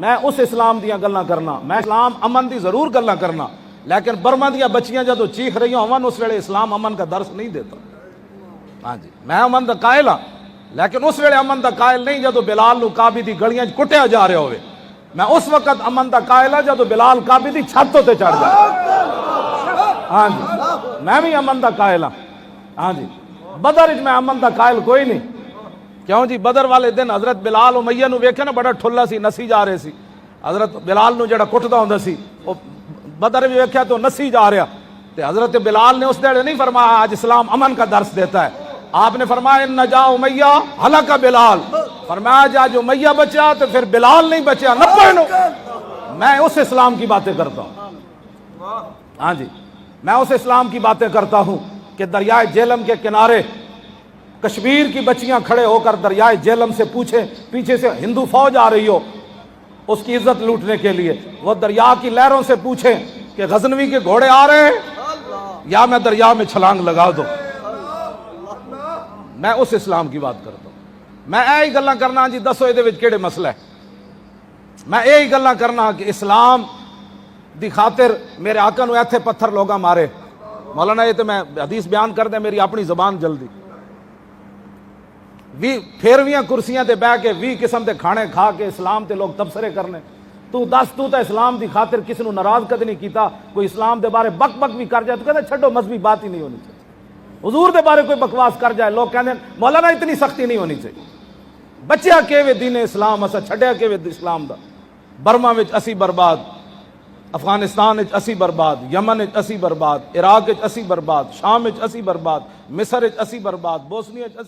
میں اس اسلام دیا گلاں کرنا، میں اسلام امن دی ضرور گلاں کرنا، لیکن برما دیا بچیاں جدو چیخ رہی ہوں اس ویلے اسلام امن کا درس نہیں دیتا۔ ہاں جی، میں امن دا قائل ہاں، لیکن اس ویلے امن دا قائل نہیں جدو بلال نو کعبے دی گلیاں کٹیا جا رہا ہوئے۔ میں اس وقت امن دا قائل ہاں جدو بلال کعبے دی چھت تے چڑھ جائے۔ ہاں جی، میں بھی امن دا قائل ہاں۔ ہاں جی، بدر میں امن دا قائل کوئی نہیں۔ کیوں جی؟ بدر والے دن حضرت بلال امیہ نو ویکھے نا بڑا ٹھلا سی، نسی جا رہے سی۔ حضرت بلال نو جڑا کٹدا ہوندا سی او بدر میں ویکھیا تو نسی جا رہا، تے حضرت بلال نے اس دیڑے نہیں فرمایا آج اسلام امن کا درس دیتا ہے، آپ نے فرمایا ان نجا امیہ ہلاک بلال، فرمایا جا جو امیہ بچا تو پھر بلال نہیں بچا، نہ پڑھو۔ میں اس اسلام کی باتیں کرتا ہوں۔ ہاں جی، میں اس اسلام کی باتیں کرتا ہوں کہ دریائے جہلم کے کنارے کشمیر کی بچیاں کھڑے ہو کر دریائے جہلم سے پوچھیں، پیچھے سے ہندو فوج آ رہی ہو اس کی عزت لوٹنے کے لیے، وہ دریا کی لہروں سے پوچھیں کہ غزنوی کے گھوڑے آ رہے ہیں یا میں دریا میں چھلانگ لگا دوں۔ میں اس اسلام کی بات کرتا ہوں۔ میں یہی گلاں کرنا جی دسو یہ کیڑے مسئلہ ہے؟ میں یہی گلاں کرنا کہ اسلام دی خاطر میرے آقا نو ایتھے پتھر لوگا مارے۔ مولانا یہ تو میں حدیث بیان کر دیں، میری اپنی زبان جلدی پھیرویاں کرسیاں تے بہ کے 20 قسم دے کھانے کھا کے اسلام تے لوگ تبصرے کرنے۔ تو دس تو تے اسلام دی خاطر کسی نو ناراض کد نہیں کیتا، کوئی اسلام دے بارے بک بک بھی کر جائے تو کہتے چھڈو مذہبی بات ہی نہیں ہونی چاہیے۔ حضور دے بارے کوئی بکواس کر جائے لوگ کہتے ہیں مولانا اتنی سختی نہیں ہونی چاہیے۔ بچیا کیوے دین اسلام اسا چھڈیا کیوے اسلام دا؟ برما وچ اسی برباد، افغانستان وچ اسی برباد، یمن وچ اسی برباد، عراق وچ اسی برباد، شام وچ اسی برباد، مصر وچ اسی برباد، بوسنیا وچ